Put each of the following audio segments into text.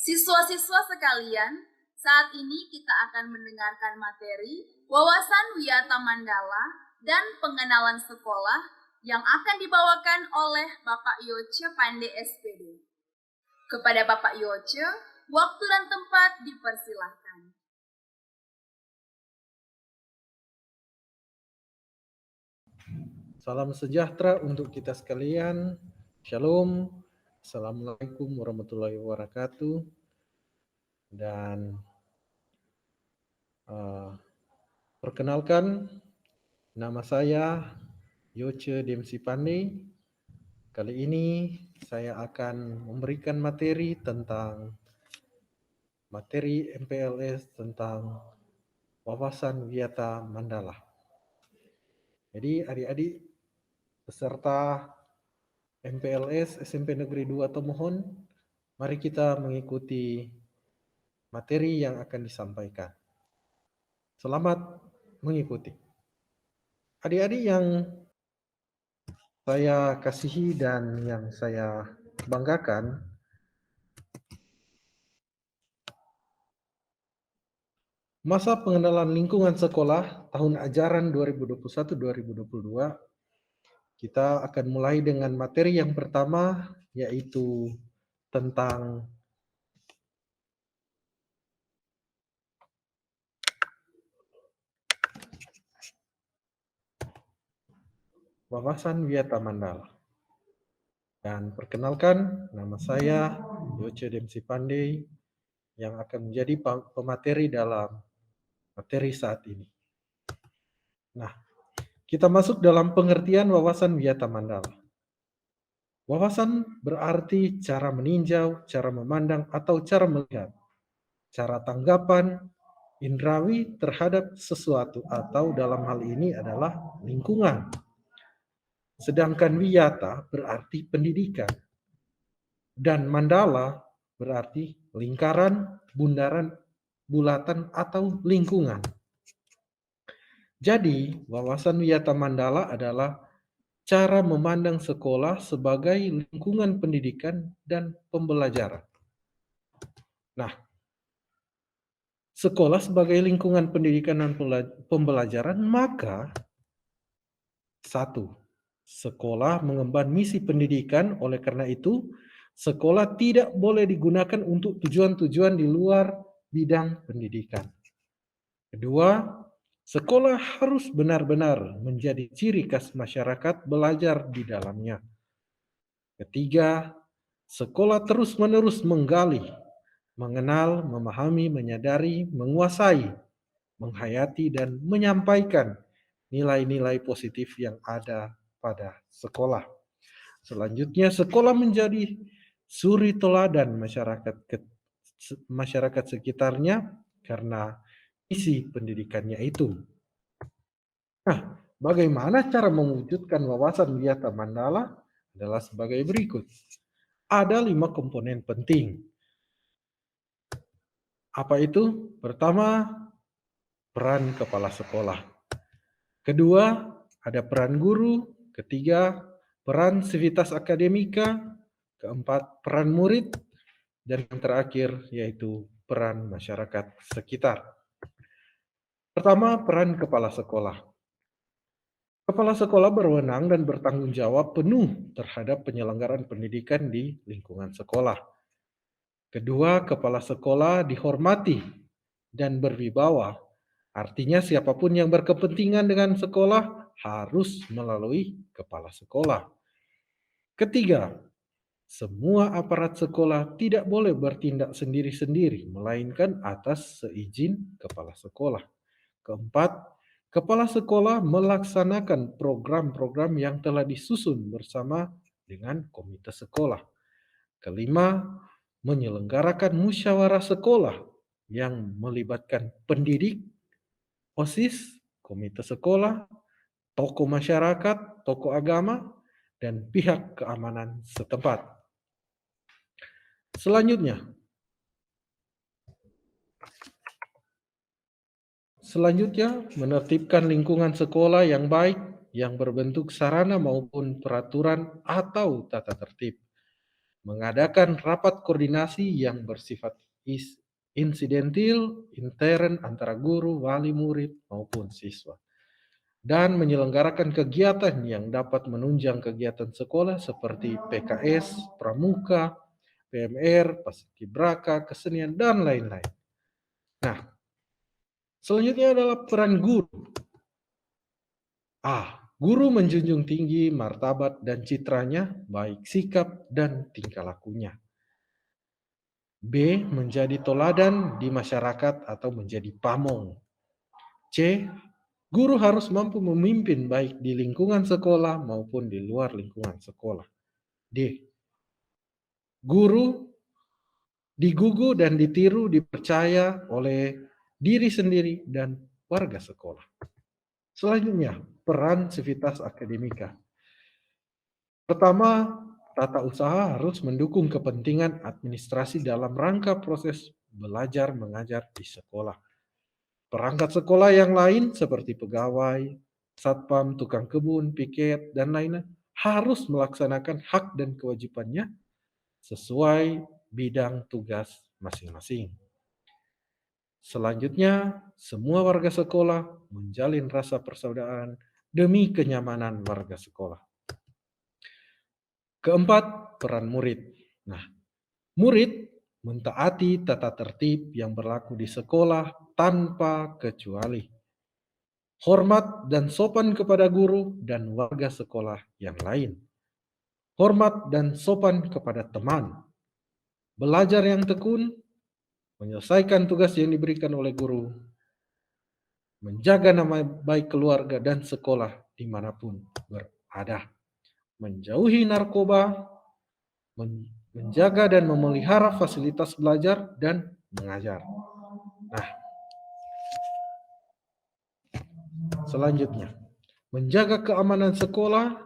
Siswa-siswa sekalian, saat ini kita akan mendengarkan materi Wawasan Wiyata Mandala dan Pengenalan Sekolah yang akan dibawakan oleh Bapak Yoce Pande SPD. Kepada Bapak Yoce, waktu dan tempat dipersilahkan. Salam sejahtera untuk kita sekalian. Shalom. Assalamualaikum warahmatullahi wabarakatuh. Dan perkenalkan, nama saya Yoce Demsi Pandey. Kali ini saya akan memberikan materi tentang materi MPLS tentang Wawasan Wiyata Mandala. Jadi adik-adik peserta MPLS SMP Negeri 2 Tomohon, mari kita mengikuti materi yang akan disampaikan. Selamat mengikuti. Adik-adik yang saya kasihi dan yang saya banggakan, masa pengenalan lingkungan sekolah tahun ajaran 2021-2022, kita akan mulai dengan materi yang pertama, yaitu tentang Wawasan Wiyata Mandala. Dan perkenalkan, nama saya Yoce Demsi Pandey yang akan menjadi pemateri dalam materi saat ini. Nah, kita masuk dalam pengertian wawasan Wiyata Mandala. Wawasan berarti cara meninjau, cara memandang, atau cara melihat. Cara tanggapan indrawi terhadap sesuatu atau dalam hal ini adalah lingkungan. Sedangkan wiyata berarti pendidikan. Dan mandala berarti lingkaran, bundaran, bulatan, atau lingkungan. Jadi, wawasan wiyata mandala adalah cara memandang sekolah sebagai lingkungan pendidikan dan pembelajaran. Nah, sekolah sebagai lingkungan pendidikan dan pembelajaran, maka satu, sekolah mengemban misi pendidikan, oleh karena itu, sekolah tidak boleh digunakan untuk tujuan-tujuan di luar bidang pendidikan. Kedua, sekolah harus benar-benar menjadi ciri khas masyarakat belajar di dalamnya. Ketiga, sekolah terus-menerus menggali, mengenal, memahami, menyadari, menguasai, menghayati, dan menyampaikan nilai-nilai positif yang ada pada sekolah. Selanjutnya, sekolah menjadi suri teladan masyarakat sekitarnya karena isi pendidikannya itu. Nah, bagaimana cara mewujudkan wawasan wiyata mandala adalah sebagai berikut. Ada 5 komponen penting. Apa itu? Pertama, peran kepala sekolah. Kedua, ada peran guru. Ketiga, peran sivitas akademika. Keempat, peran murid. Dan yang terakhir yaitu peran masyarakat sekitar. Pertama, peran kepala sekolah. Kepala sekolah berwenang dan bertanggung jawab penuh terhadap penyelenggaraan pendidikan di lingkungan sekolah. Kedua, kepala sekolah dihormati dan berwibawa. Artinya siapapun yang berkepentingan dengan sekolah harus melalui kepala sekolah. Ketiga, semua aparat sekolah tidak boleh bertindak sendiri-sendiri, melainkan atas seizin kepala sekolah. Keempat, kepala sekolah melaksanakan program-program yang telah disusun bersama dengan komite sekolah. Kelima, menyelenggarakan musyawarah sekolah yang melibatkan pendidik, OSIS, komite sekolah, tokoh masyarakat, tokoh agama, dan pihak keamanan setempat. Selanjutnya, menertibkan lingkungan sekolah yang baik, yang berbentuk sarana maupun peraturan atau tata tertib. mengadakan rapat koordinasi yang bersifat insidentil, intern antara guru, wali murid, maupun siswa. Dan menyelenggarakan kegiatan yang dapat menunjang kegiatan sekolah seperti PKS, Pramuka, PMR, Paskibraka, kesenian, dan lain-lain. Nah, selanjutnya adalah peran guru. Guru menjunjung tinggi martabat dan citranya, baik sikap dan tingkah lakunya. B. Menjadi toladan di masyarakat atau menjadi pamong. C. Guru harus mampu memimpin baik di lingkungan sekolah maupun di luar lingkungan sekolah. D. Guru digugu dan ditiru dipercaya oleh diri sendiri dan warga sekolah. Selanjutnya, peran sivitas akademika. Pertama, tata usaha harus mendukung kepentingan administrasi dalam rangka proses belajar mengajar di sekolah. Perangkat sekolah yang lain seperti pegawai, satpam, tukang kebun, piket, dan lainnya harus melaksanakan hak dan kewajibannya sesuai bidang tugas masing-masing. Selanjutnya, semua warga sekolah menjalin rasa persaudaraan demi kenyamanan warga sekolah. Keempat, peran murid. Nah, murid mentaati tata tertib yang berlaku di sekolah tanpa kecuali. Hormat dan sopan kepada guru dan warga sekolah yang lain. Hormat dan sopan kepada teman. Belajar yang tekun, menyelesaikan tugas yang diberikan oleh guru, menjaga nama baik keluarga dan sekolah dimanapun berada, menjauhi narkoba, menjaga dan memelihara fasilitas belajar dan mengajar. Nah, selanjutnya, menjaga keamanan sekolah,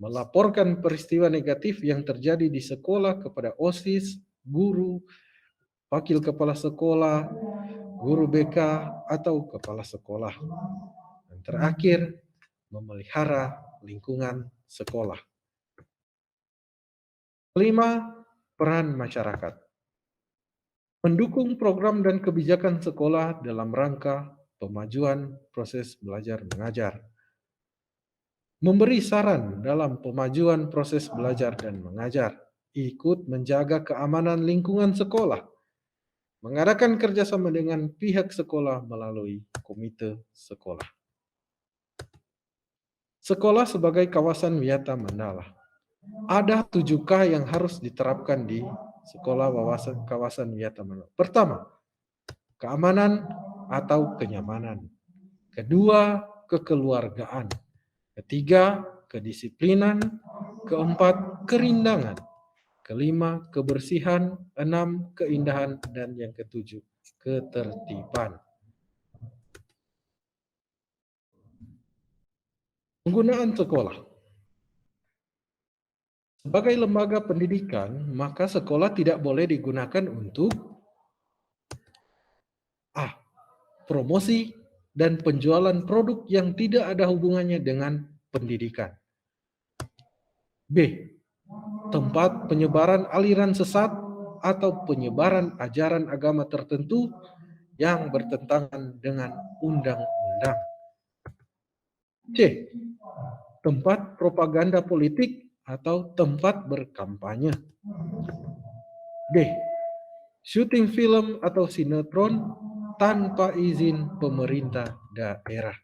melaporkan peristiwa negatif yang terjadi di sekolah kepada OSIS, guru, wakil kepala sekolah, guru BK, atau kepala sekolah. Dan terakhir, memelihara lingkungan sekolah. Kelima, peran masyarakat. Mendukung program dan kebijakan sekolah dalam rangka pemajuan proses belajar mengajar. Memberi saran dalam pemajuan proses belajar dan mengajar. Ikut menjaga keamanan lingkungan sekolah. Mengadakan kerjasama dengan pihak sekolah melalui komite sekolah. Sekolah sebagai kawasan wisata Mandala. Ada 7K yang harus diterapkan di sekolah kawasan wisata Mandala. Pertama, keamanan atau kenyamanan. Kedua, kekeluargaan. Ketiga, kedisiplinan. Keempat, kerindangan. Kelima, kebersihan. 6, keindahan. Dan yang ketujuh, ketertiban. Penggunaan sekolah. Sebagai lembaga pendidikan, maka sekolah tidak boleh digunakan untuk promosi dan penjualan produk yang tidak ada hubungannya dengan pendidikan. B. Tempat penyebaran aliran sesat atau penyebaran ajaran agama tertentu yang bertentangan dengan undang-undang. C. Tempat propaganda politik atau tempat berkampanye. D. Syuting film atau sinetron tanpa izin pemerintah daerah.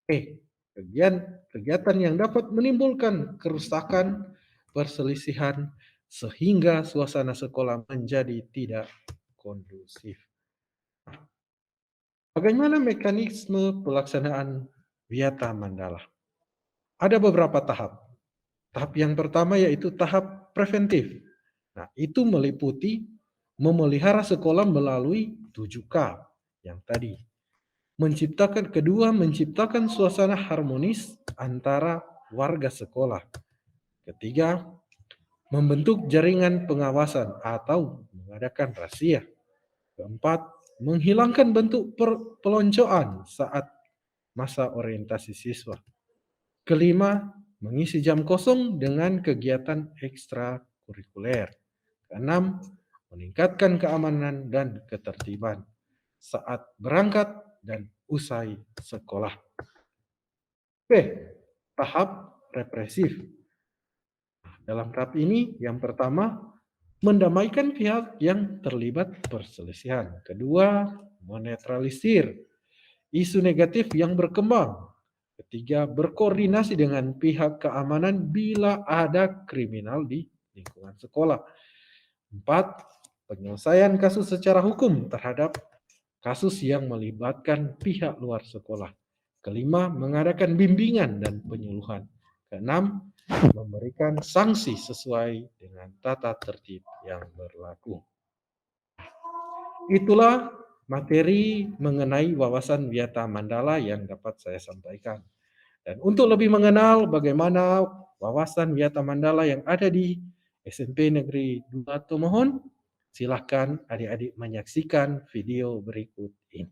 E. Kegiatan yang dapat menimbulkan kerusakan, perselisihan, sehingga suasana sekolah menjadi tidak kondusif. Bagaimana mekanisme pelaksanaan Wiyata Mandala? Ada beberapa tahap. Tahap yang pertama yaitu tahap preventif. Nah, itu meliputi memelihara sekolah melalui 7K yang tadi. Menciptakan suasana harmonis antara warga sekolah. Ketiga, membentuk jaringan pengawasan atau mengadakan razia. Keempat, menghilangkan bentuk peloncoan saat masa orientasi siswa. Kelima, mengisi jam kosong dengan kegiatan ekstrakurikuler. ekstrakurikuler. Keenam, meningkatkan keamanan dan ketertiban saat berangkat dan usai sekolah. Oke, tahap represif. Dalam tahap ini, yang pertama, mendamaikan pihak yang terlibat perselisihan. Kedua, menetralisir isu negatif yang berkembang. Ketiga, berkoordinasi dengan pihak keamanan bila ada kriminal di lingkungan sekolah. Empat, penyelesaian kasus secara hukum terhadap kasus yang melibatkan pihak luar sekolah. Kelima, mengadakan bimbingan dan penyuluhan. Keenam, memberikan sanksi sesuai dengan tata tertib yang berlaku. Itulah materi mengenai wawasan Wiyata Mandala yang dapat saya sampaikan. Dan untuk lebih mengenal bagaimana wawasan Wiyata Mandala yang ada di SMP Negeri 2 Tomohon, silahkan adik-adik menyaksikan video berikut ini.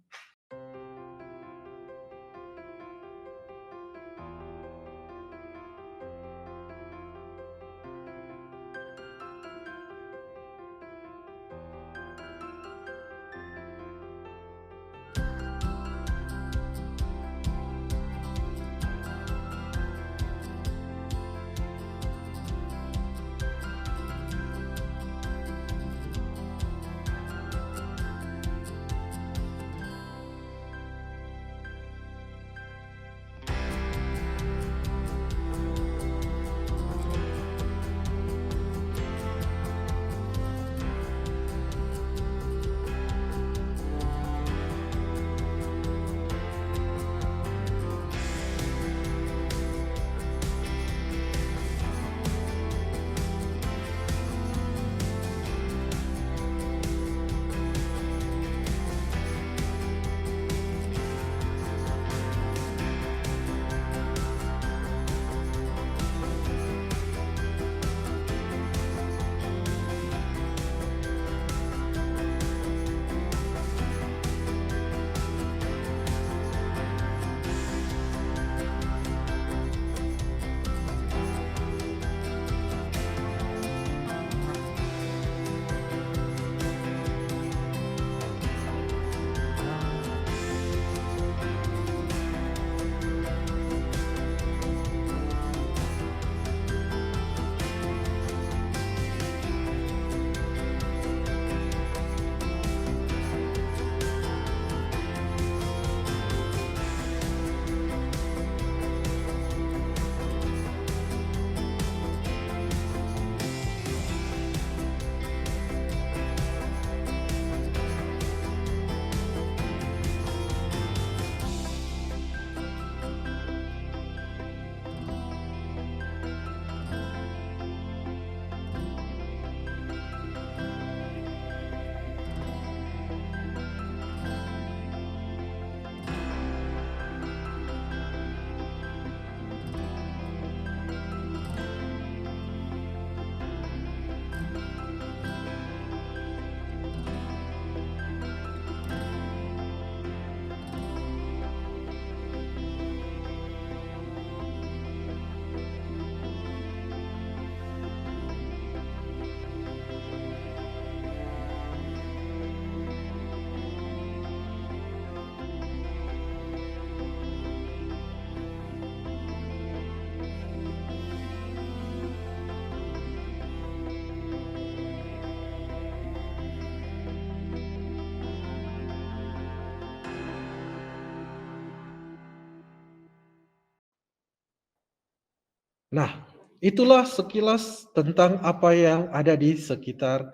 Nah, itulah sekilas tentang apa yang ada di sekitar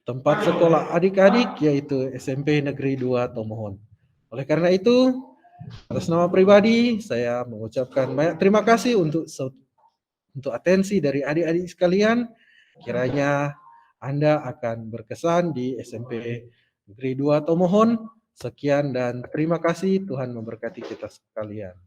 tempat sekolah adik-adik, yaitu SMP Negeri 2 Tomohon. Oleh karena itu, atas nama pribadi, saya mengucapkan banyak terima kasih untuk atensi dari adik-adik sekalian. Kiranya Anda akan berkesan di SMP Negeri 2 Tomohon. Sekian dan terima kasih, Tuhan memberkati kita sekalian.